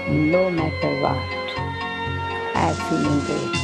no matter what. I'm feeling great.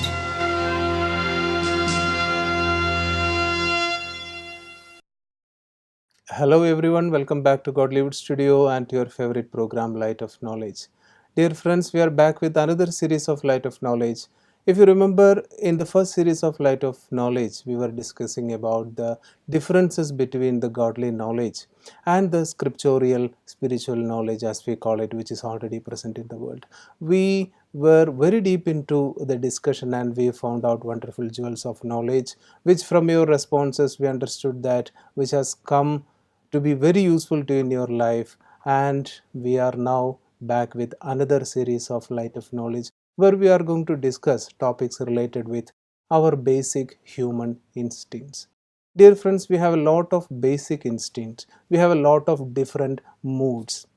Hello everyone, welcome back to Godlywood Studio and to your favorite program Light of Knowledge. Dear friends, we are back with another series of Light of Knowledge. If you remember, in the first series of Light of Knowledge, we were discussing about the differences between the godly knowledge and the scriptural spiritual knowledge, as we call it, which is already present in the world. We were very deep into the discussion and we found out wonderful jewels of knowledge, which from your responses we understood that which has come to be very useful to you in your life. And we are now back with another series of Light of Knowledge where we are going to discuss topics related with our basic human instincts. Dear friends, we have a lot of basic instincts. We have a lot of different moods.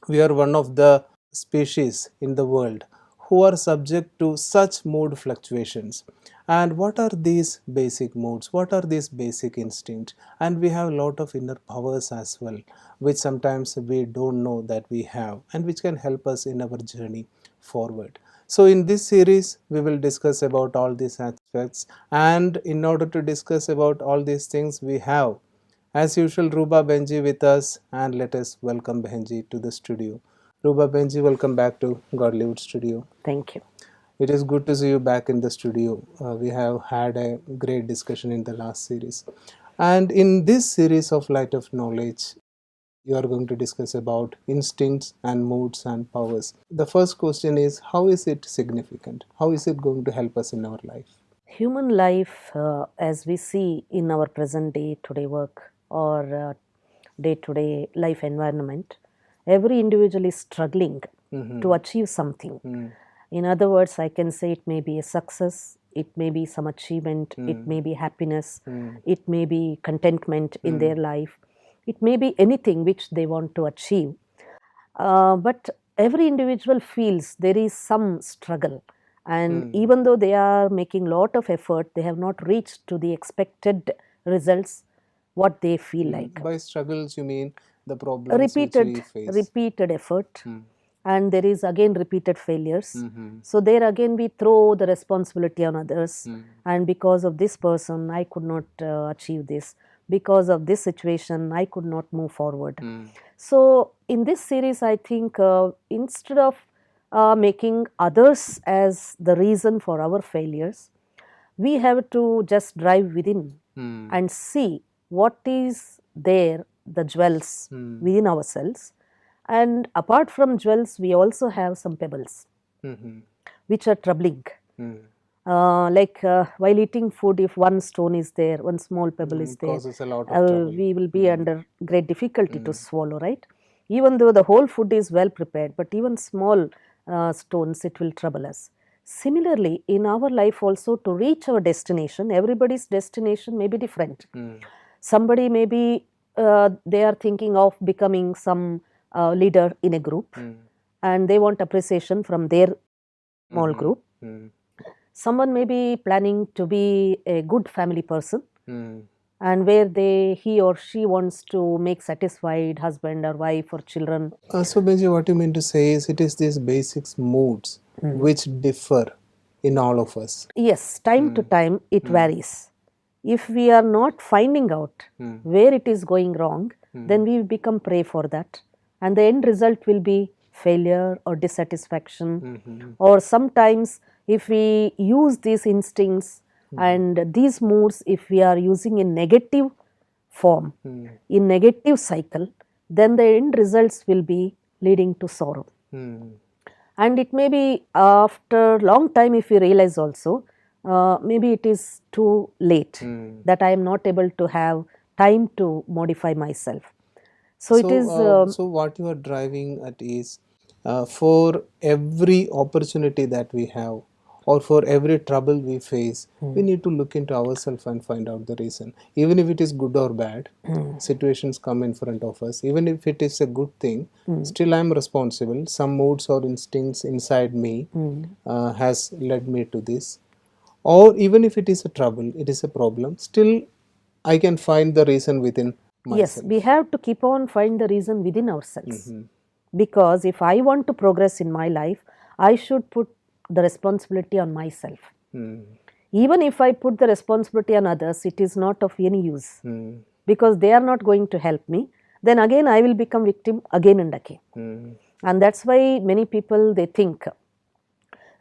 We are one of the species in the world who are subject to such mood fluctuations. And what are these basic moods? What are these basic instincts? And we have a lot of inner powers as well, which sometimes we don't know that we have and which can help us in our journey forward. So in this series, we will discuss about all these aspects, and in order to discuss about all these things, we have as usual, Rupa Behenji with us, and let us welcome Behenji to the studio. Rupa Behenji, welcome back to Godlywood Studio. Thank you. It is good to see you back in the studio. We have had a great discussion in the last series. And in this series of Light of Knowledge, you are going to discuss about instincts and moods and powers. The first question is, how is it significant? How is it going to help us in our life? Human life, as we see in our present day today work or day to day life environment, every individual is struggling to achieve something. In other words, I can say it may be a success, it may be some achievement, it may be happiness, it may be contentment in their life, it may be anything which they want to achieve. But every individual feels there is some struggle, and even though they are making lot of effort, they have not reached to the expected results what they feel like. By struggles, you mean the problems which we face. Repeated effort, and there is again repeated failures. So there again we throw the responsibility on others, and because of this person I could not achieve this, because of this situation I could not move forward. So in this series, I think instead of making others as the reason for our failures, we have to just drive within and see what is there, the jewels within ourselves. And apart from jewels, we also have some pebbles which are troubling. While eating food, if one stone is there, one small pebble is there, causes a lot of trouble. we will be under great difficulty to swallow, right? Even though the whole food is well prepared, but even small stones, it will trouble us. Similarly, in our life also, to reach our destination, everybody's destination may be different. Somebody may be, they are thinking of becoming some leader in a group, and they want appreciation from their small group. Someone may be planning to be a good family person, and where he or she wants to make satisfied husband or wife or children. So Benji, what you mean to say is it is these basic moods which differ in all of us. Yes, time to time it varies. If we are not finding out where it is going wrong, then we become prey for that, and the end result will be failure or dissatisfaction. Or sometimes if we use these instincts and these moods, if we are using in negative form, in negative cycle, then the end results will be leading to sorrow. And it may be after long time, if we realize also, maybe it is too late that I am not able to have time to modify myself. So it is. So what you are driving at is for every opportunity that we have, or for every trouble we face, we need to look into ourselves and find out the reason. Even if it is good or bad, situations come in front of us. Even if it is a good thing, still I am responsible. Some moods or instincts inside me has led me to this. Or even if it is a trouble, it is a problem, still I can find the reason within myself. Yes, we have to keep on find the reason within ourselves. Because if I want to progress in my life, I should put the responsibility on myself. Even if I put the responsibility on others, it is not of any use because they are not going to help me. Then again, I will become victim again and again. And that's why many people, they think,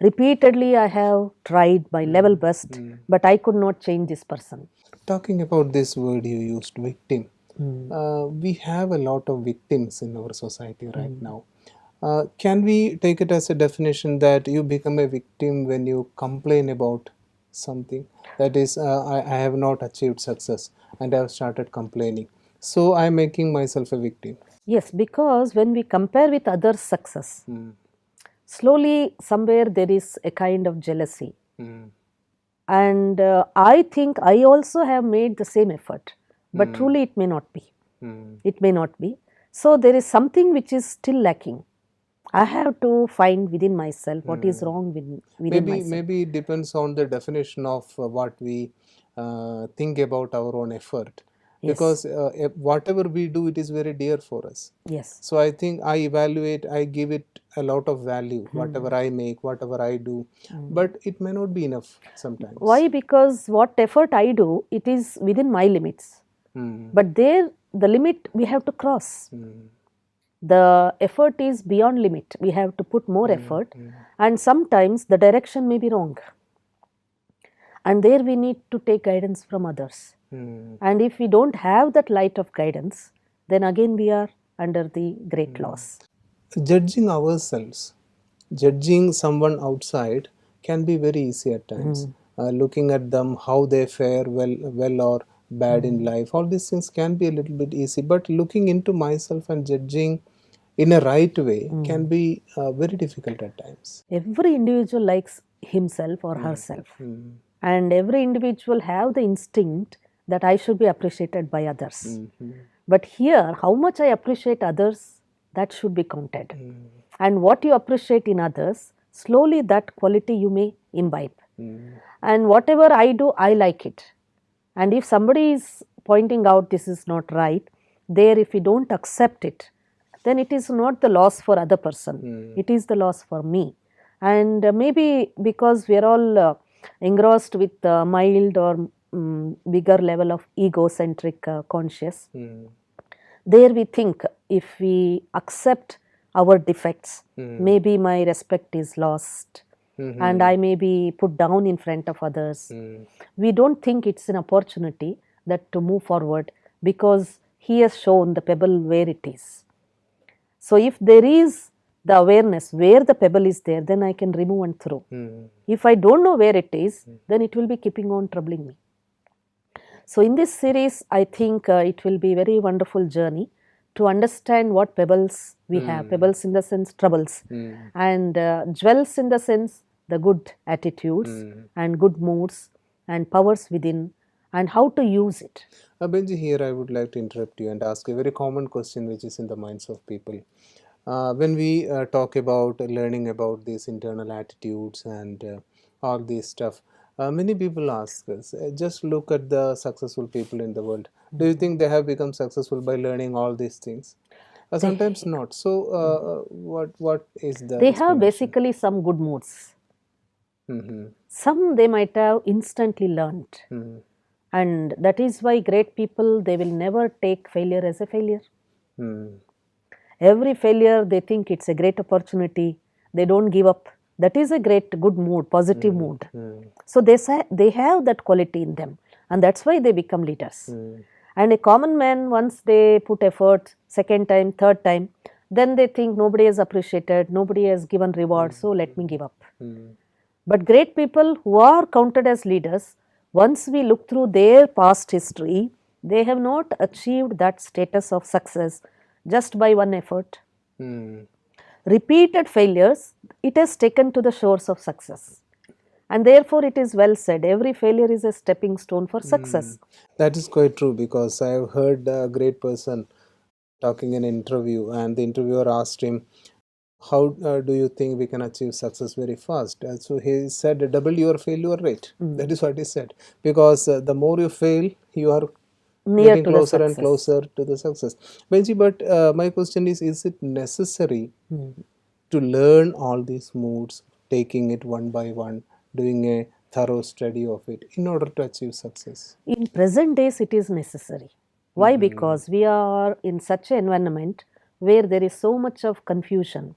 repeatedly I have tried my level best, but I could not change this person. Talking about this word you used, victim. We have a lot of victims in our society right now. Can we take it as a definition that you become a victim when you complain about something? That is, I have not achieved success and I have started complaining. So I am making myself a victim. Yes, because when we compare with others' success, slowly somewhere there is a kind of jealousy. And I think I also have made the same effort, but truly it may not be. It may not be. So there is something which is still lacking. I have to find within myself what is wrong within myself. Maybe it depends on the definition of what we think about our own effort. Yes. Because whatever we do, it is very dear for us. Yes. So I think I evaluate, I give it a lot of value, whatever I make, whatever I do, but it may not be enough sometimes. Why? Because what effort I do, it is within my limits. But there, the limit we have to cross. The effort is beyond limit. We have to put more effort, and sometimes the direction may be wrong. And there we need to take guidance from others. And if we don't have that light of guidance, then again we are under the great loss. Judging ourselves, judging someone outside can be very easy at times. Looking at them, how they fare well or bad in life, all these things can be a little bit easy. But looking into myself and judging in a right way can be very difficult at times. Every individual likes himself or herself. And every individual have the instinct that I should be appreciated by others. But here, how much I appreciate others, that should be counted. And what you appreciate in others, slowly that quality you may imbibe. And whatever I do, I like it. And if somebody is pointing out this is not right, there if we don't accept it, then it is not the loss for other person. It is the loss for me. And maybe because we are all engrossed with mild or bigger level of egocentric conscious, there we think if we accept our defects, maybe my respect is lost and I may be put down in front of others. We don't think it's an opportunity that to move forward because he has shown the pebble where it is. So if there is the awareness where the pebble is there, then I can remove and throw. If I don't know where it is, then it will be keeping on troubling me. So in this series, I think it will be a very wonderful journey to understand what pebbles we have. Pebbles in the sense troubles, and jewels in the sense the good attitudes and good moods and powers within, and how to use it. Benji, here I would like to interrupt you and ask a very common question which is in the minds of people. When we talk about learning about these internal attitudes and all this stuff, many people ask us, just look at the successful people in the world. Do you think they have become successful by learning all these things? Sometimes not. So what is the They have basically some good moods. Some they might have instantly learnt. And that is why great people, they will never take failure as a failure. Every failure, they think it's a great opportunity. They don't give up. That is a great good mood, positive mood. So they say they have that quality in them, and that's why they become leaders. And a common man, once they put effort, second time, third time, then they think nobody has appreciated, nobody has given reward, so let me give up. But great people who are counted as leaders, once we look through their past history, they have not achieved that status of success just by one effort. Repeated failures, it has taken to the shores of success. And therefore, it is well said, every failure is a stepping stone for success. That is quite true, because I have heard a great person talking in an interview, and the interviewer asked him, how do you think we can achieve success very fast? And so he said, double your failure rate. That is what he said. Because the more you fail, you are near getting to the closer and success. closer to the success. Benji, but my question is it necessary to learn all these moods, taking it one by one, doing a thorough study of it in order to achieve success? In present days, it is necessary. Why? Because we are in such an environment where there is so much of confusion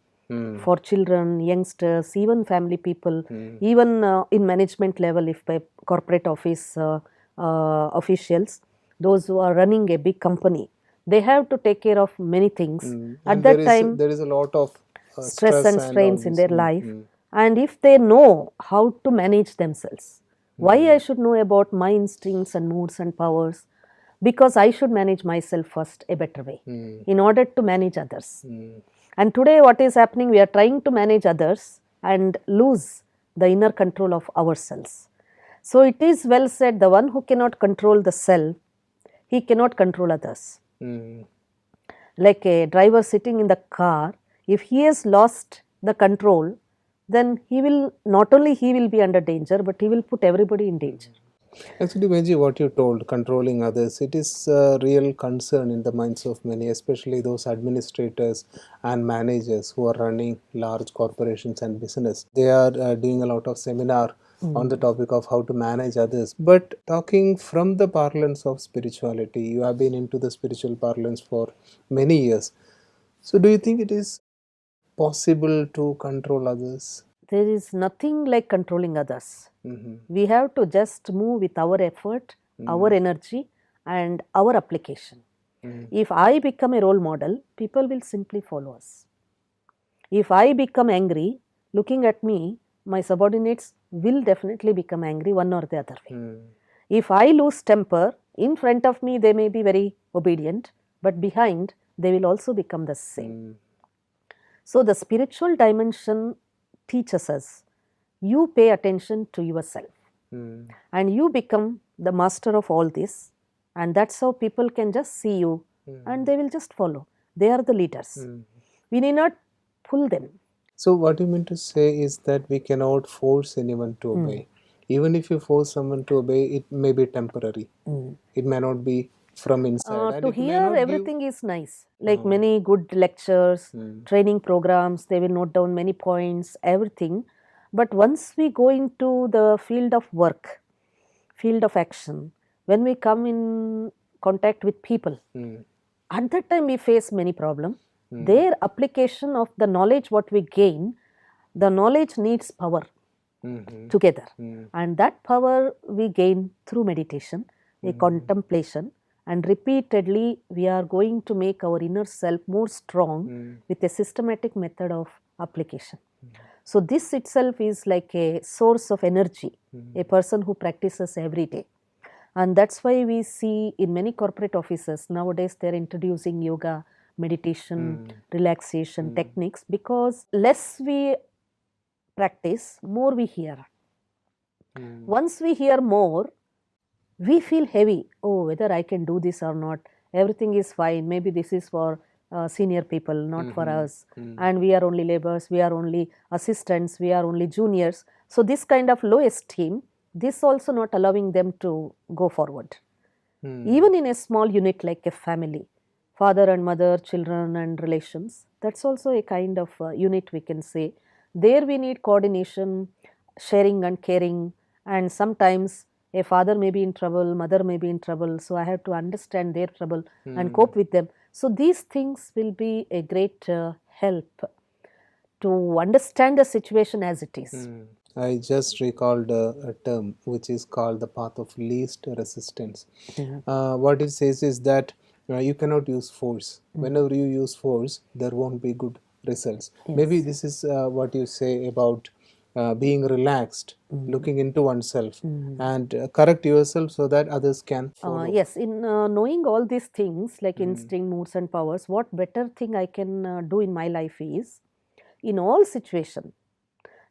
for children, youngsters, even family people, even in management level, if by corporate office officials, those who are running a big company, they have to take care of many things. At And that time, there is a lot of stress stress and and all strains in this. their life, and if they know how to manage themselves, why I should know about my instincts and moods and powers? Because I should manage myself first a better way in order to manage others. And today what is happening, we are trying to manage others and lose the inner control of ourselves. So it is well said, the one who cannot control the self, he cannot control others. Like a driver sitting in the car, if he has lost the control, then he will, not only he will be under danger, but he will put everybody in danger. Actually, Benji, what you told, controlling others, it is a real concern in the minds of many, especially those administrators and managers who are running large corporations and business. They are doing a lot of seminar on the topic of how to manage others. But talking from the parlance of spirituality, you have been into the spiritual parlance for many years. So, do you think it is possible to control others? There is nothing like controlling others. We have to just move with our effort, our energy, and our application. If I become a role model, people will simply follow us. If I become angry, looking at me, my subordinates will definitely become angry one or the other way. If I lose temper, in front of me they may be very obedient, but behind they will also become the same. So the spiritual dimension teaches us, you pay attention to yourself and you become the master of all this, and that's how people can just see you and they will just follow. They are the leaders. We need not pull them. So, what you mean to say is that we cannot force anyone to obey. Even if you force someone to obey, it may be temporary. It may not be from inside. And To it may hear not everything is nice, like many good lectures, training programs, they will note down many points, everything. But once we go into the field of work, field of action, when we come in contact with people, at that time we face many problems. Their application of the knowledge what we gain, the knowledge needs power together, and that power we gain through meditation, a contemplation, and repeatedly we are going to make our inner self more strong with a systematic method of application. So this itself is like a source of energy, a person who practices every day. And that's why we see in many corporate offices nowadays they are introducing yoga, meditation, relaxation techniques, because less we practice, more we hear. Once we hear more, we feel heavy. Oh, whether I can do this or not, everything is fine. Maybe this is for senior people, not for us. And we are only laborers, we are only assistants, we are only juniors. So this kind of low esteem, this also not allowing them to go forward. Even in a small unit like a family, father and mother, children and relations, that's also a kind of unit we can say. There we need coordination, sharing and caring, and sometimes a father may be in trouble, mother may be in trouble, so I have to understand their trouble and cope with them. So these things will be a great help to understand the situation as it is. I just recalled a term which is called the path of least resistance. What it says is that you cannot use force. Whenever you use force, there won't be good results. Maybe this is what you say about being relaxed, looking into oneself, and correct yourself so that others can follow. Yes, in knowing all these things like instinct, moods and powers, what better thing I can do in my life is, in all situation,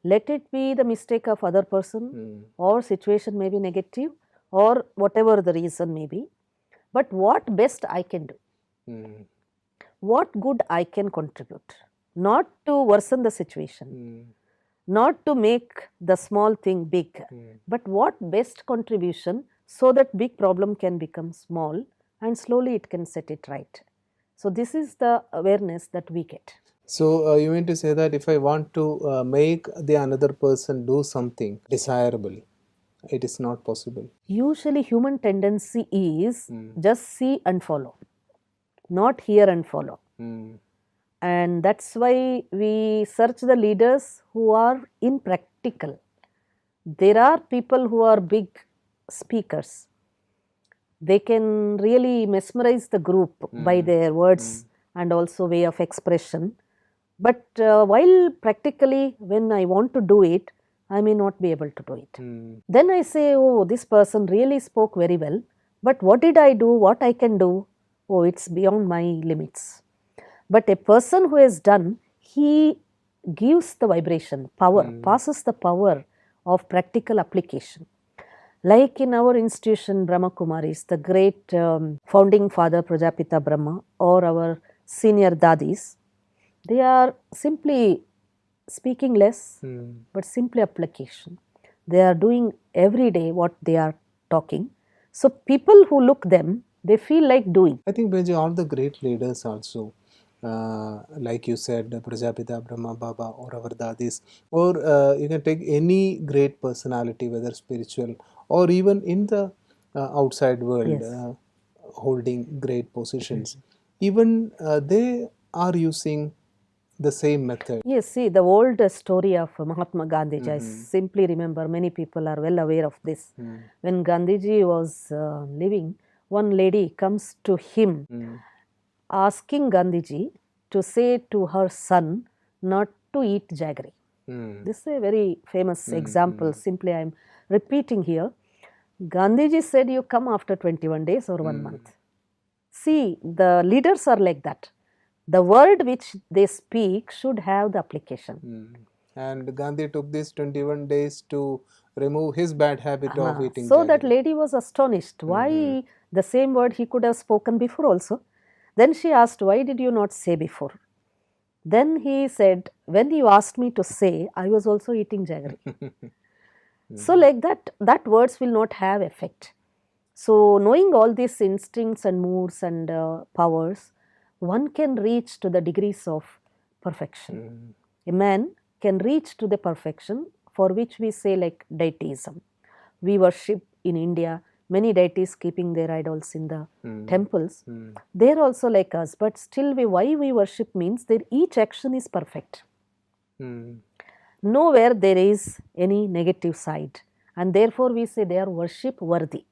let it be the mistake of other person or situation may be negative or whatever the reason may be, but what best I can do, what good I can contribute, not to worsen the situation, not to make the small thing big, but what best contribution so that big problem can become small and slowly it can set it right. So this is the awareness that we get. So you mean to say that if I want to make the another person do something desirable, it is not possible? Usually human tendency is just see and follow, not hear and follow. And that's why we search the leaders who are impractical. There are people who are big speakers. They can really mesmerize the group by their words and also way of expression. But while practically when I want to do it, I may not be able to do it. Then I say, oh, this person really spoke very well. But what did I do? What I can do? Oh, it's beyond my limits. But a person who has done, he gives the vibration, power, passes the power of practical application. Like in our institution, Brahma Kumaris, the great founding father Prajapita Brahma, or our senior dadis, they are simply speaking less, but simply application. They are doing every day what they are talking. So people who look them, they feel like doing. I think Benji, all the great leaders also, like you said, Prajapita, Brahma Baba, or our Dadis, or you can take any great personality, whether spiritual or even in the outside world, Yes. holding great positions. Even they are using the same method. Yes, see, the old story of Mahatma Gandhiji, I simply remember, many people are well aware of this. When Gandhiji was living, one lady comes to him asking Gandhiji to say to her son not to eat jaggery. This is a very famous example, simply I am repeating here. Gandhiji said, you come after 21 days or 1 month. See, the leaders are like that. The word which they speak should have the application. And Gandhi took this 21 days to remove his bad habit of eating So jaggery. that lady was astonished. Why the same word he could have spoken before also? Then she asked, why did you not say before? Then he said, when you asked me to say, I was also eating jaggery. So like that words will not have effect. So knowing all these instincts and moods and powers, one can reach to the degrees of perfection. A man can reach to the perfection for which we say like deityism. We worship in India many deities keeping their idols in the temples. They are also like us, but still why we worship means that each action is perfect. Nowhere there is any negative side, and therefore we say they are worship worthy.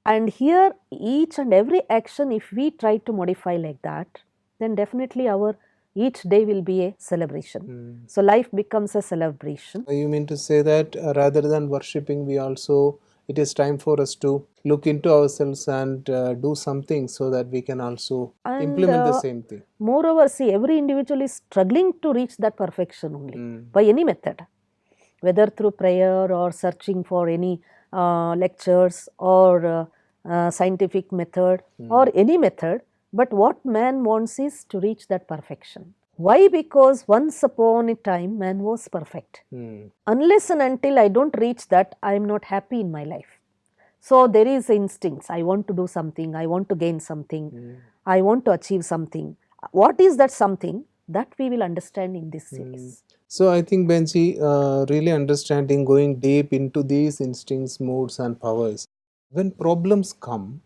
And here each and every action, if we try to modify like that, then definitely our each day will be a celebration. So life becomes a celebration. You mean to say that rather than worshipping, we also, it is time for us to look into ourselves and do something so that we can also implement the same thing. Moreover, see, every individual is struggling to reach that perfection only by any method, whether through prayer or searching for any lectures or scientific method or any method. But what man wants is to reach that perfection. Why? Because once upon a time man was perfect. Unless and until I don't reach that, I am not happy in my life. So there is instincts. I want to do something. I want to gain something. I want to achieve something. What is that something? That we will understand in this series. So I think Benji, really understanding, going deep into these instincts, moods and powers. When problems come,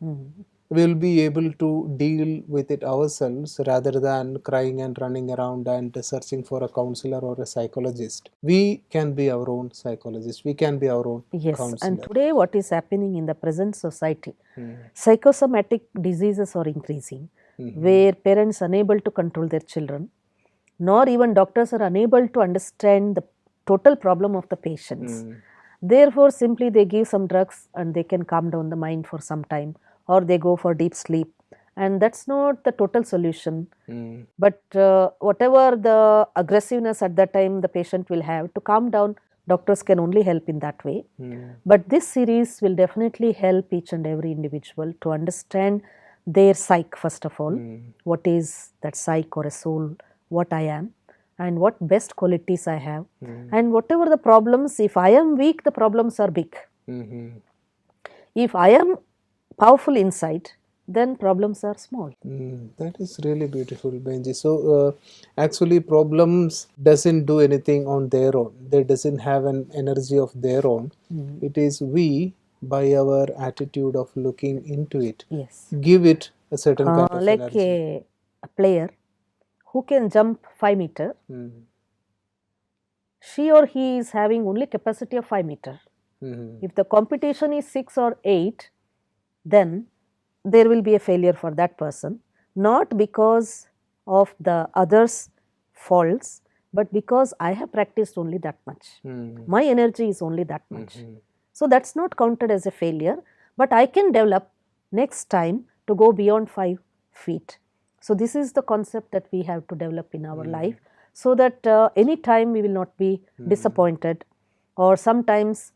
we will be able to deal with it ourselves rather than crying and running around and searching for a counselor or a psychologist. We can be our own psychologist. We can be our own counselor. And today what is happening in the present society, psychosomatic diseases are increasing, where parents are unable to control their children, nor even doctors are unable to understand the total problem of the patients. Therefore, simply they give some drugs and they can calm down the mind for some time, or they go for deep sleep, and that's not the total solution. But whatever the aggressiveness at that time the patient will have, to calm down, doctors can only help in that way. But this series will definitely help each and every individual to understand their psyche first of all. What is that psyche or a soul, what I am, and what best qualities I have, and whatever the problems, if I am weak, the problems are big. If I am powerful inside, then problems are small. That is really beautiful, Benji. So actually problems doesn't do anything on their own. They doesn't have an energy of their own. It is we, by our attitude of looking into it, Yes. give it a certain kind of Like energy. a player who can jump 5 meter, she or he is having only capacity of 5 meter. If the competition is 6 or 8, then there will be a failure for that person, not because of the others' faults, but because I have practiced only that much. My energy is only that much. So that's not counted as a failure, but I can develop next time to go beyond 5 feet. So this is the concept that we have to develop in our life, so that any time we will not be disappointed, or sometimes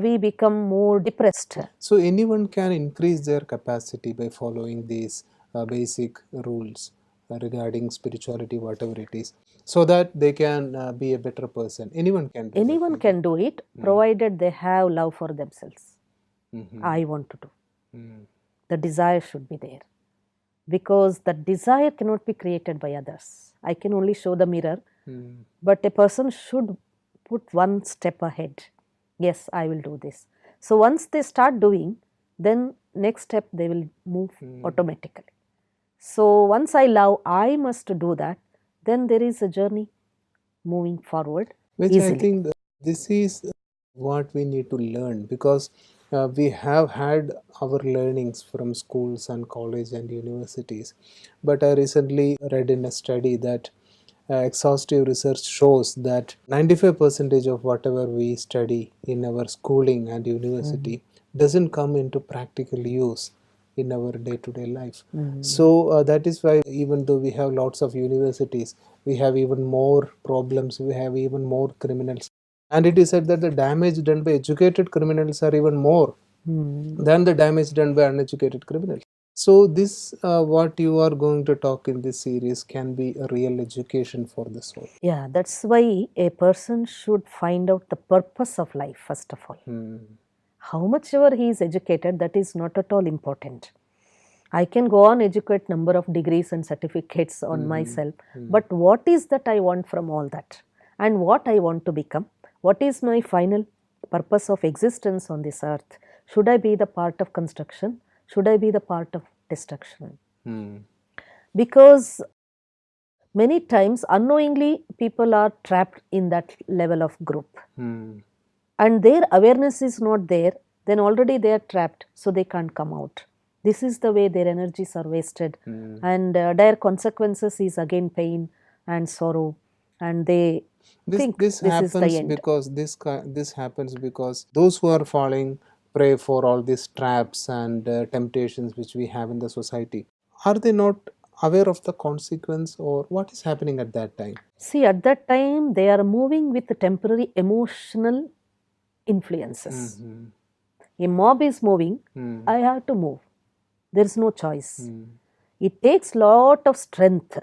we become more depressed. So anyone can increase their capacity by following these basic rules regarding spirituality, whatever it is, so that they can be a better person. Anyone can do Anyone can do it, provided they have love for themselves. I want to do. The desire should be there, because the desire cannot be created by others. I can only show the mirror, but a person should put one step ahead. Yes, I will do this. So once they start doing, then next step they will move automatically. So once I love, I must do that, then there is a journey moving forward Which easily. I think this is what we need to learn, because we have had our learnings from schools and college and universities. But I recently read in a study that exhaustive research shows that 95% of whatever we study in our schooling and university doesn't come into practical use in our day-to-day life. So that is why, even though we have lots of universities, we have even more problems, we have even more criminals. And it is said that the damage done by educated criminals are even more than the damage done by uneducated criminals. So this, what you are going to talk in this series, can be a real education for the soul. Yeah, that's why a person should find out the purpose of life first of all. How much ever he is educated, that is not at all important. I can go on educate number of degrees and certificates on myself, but what is that I want from all that, and what I want to become? What is my final purpose of existence on this earth? Should I be the part of construction? Should I be the part of destruction? Because many times unknowingly people are trapped in that level of group, and their awareness is not there, then already they are trapped, so they can't come out. This is the way their energies are wasted, and their consequences is again pain and sorrow, and they think this is the end. Because this happens because those who are falling prey for all these traps and temptations which we have in the society, are they not aware of the consequence, or what is happening at that time? See, at that time they are moving with the temporary emotional influences. A mob is moving, I have to move. There is no choice. It takes lot of strength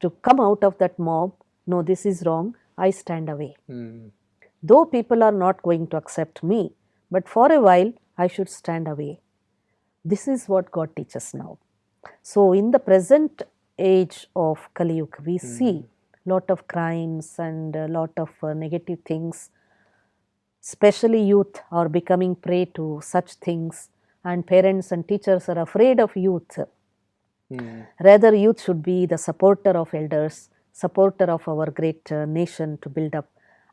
to come out of that mob. No, this is wrong, I stand away. Though people are not going to accept me, but for a while I should stand away. This is what God teaches now. So in the present age of Kali Yuga, we see lot of crimes and a lot of negative things. Especially youth are becoming prey to such things, and parents and teachers are afraid of youth. Rather, youth should be the supporter of elders, supporter of our great nation to build up.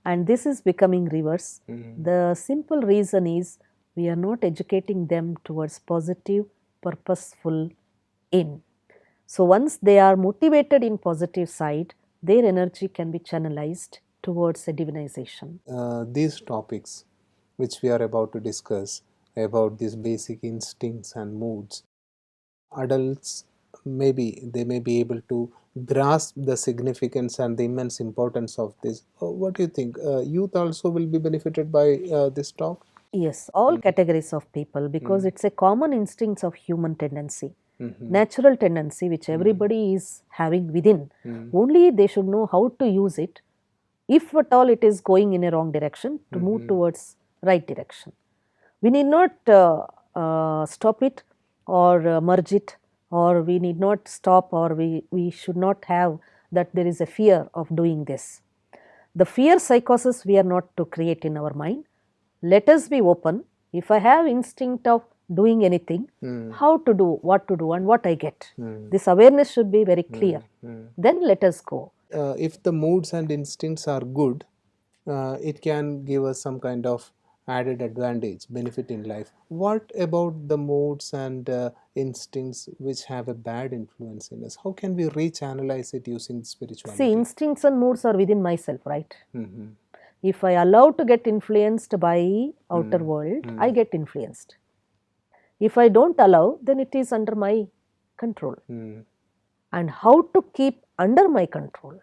And this is becoming reverse. The simple reason is we are not educating them towards positive, purposeful aim. So once they are motivated in positive side, their energy can be channelized towards a divinization. These topics which we are about to discuss about these basic instincts and moods, adults maybe they may be able to grasp the significance and the immense importance of this. What do you think? Youth also will be benefited by this talk? Yes, all categories of people, because it's a common instinct of human tendency, natural tendency which everybody is having within. Only they should know how to use it, if at all it is going in a wrong direction, to move towards right direction. We need not stop it, or merge it, or we need not stop, or we should not have that there is a fear of doing this. The fear psychosis we are not to create in our mind. Let us be open. If I have instinct of doing anything, how to do, what to do, and what I get. This awareness should be very clear. Then let us go. If the moods and instincts are good, it can give us some kind of added advantage, benefit in life. What about the moods and instincts which have a bad influence in us? How can we reach-analyze it using spirituality? See, instincts and moods are within myself, right? If I allow to get influenced by outer world, I get influenced. If I don't allow, then it is under my control. And how to keep under my control?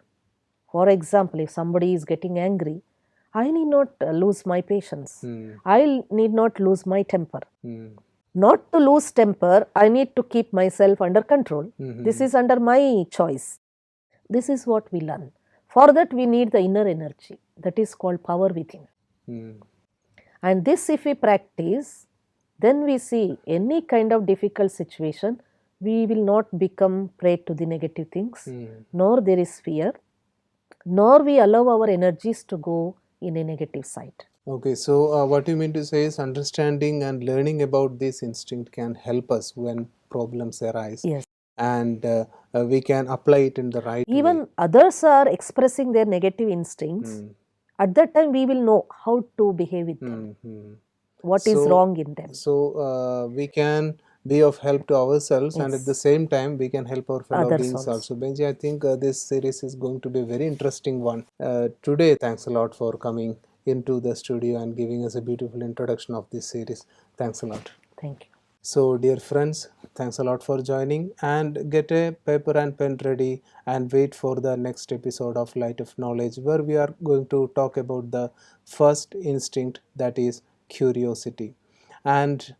For example, if somebody is getting angry, I need not lose my patience. I need not lose my temper. Not to lose temper, I need to keep myself under control. This is under my choice. This is what we learn. For that, we need the inner energy. That is called power within. And this, if we practice, then we see any kind of difficult situation, we will not become prey to the negative things, nor there is fear, nor we allow our energies to go in a negative side. Okay, so what you mean to say is understanding and learning about this instinct can help us when problems arise. Yes. And we can apply it in the right way. Even others are expressing their negative instincts. At that time, we will know how to behave with them. What is wrong in them. So we can be of help to ourselves, and at the same time we can help our fellow Others beings also. also. Benji, I think this series is going to be a very interesting one. Today, thanks a lot for coming into the studio and giving us a beautiful introduction of this series. Thanks a lot. Thank you. So dear friends, thanks a lot for joining, and get a paper and pen ready and wait for the next episode of Light of Knowledge, where we are going to talk about the first instinct, that is curiosity. And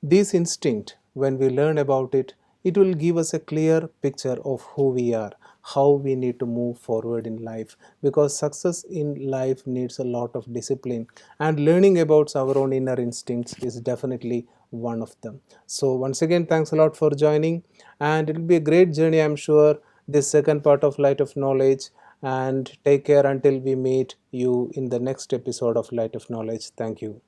this instinct, when we learn about it, it will give us a clear picture of who we are, how we need to move forward in life, because success in life needs a lot of discipline, and learning about our own inner instincts is definitely one of them. So once again, thanks a lot for joining, and it will be a great journey, I'm sure, this second part of Light of Knowledge. And take care until we meet you in the next episode of Light of Knowledge. Thank you.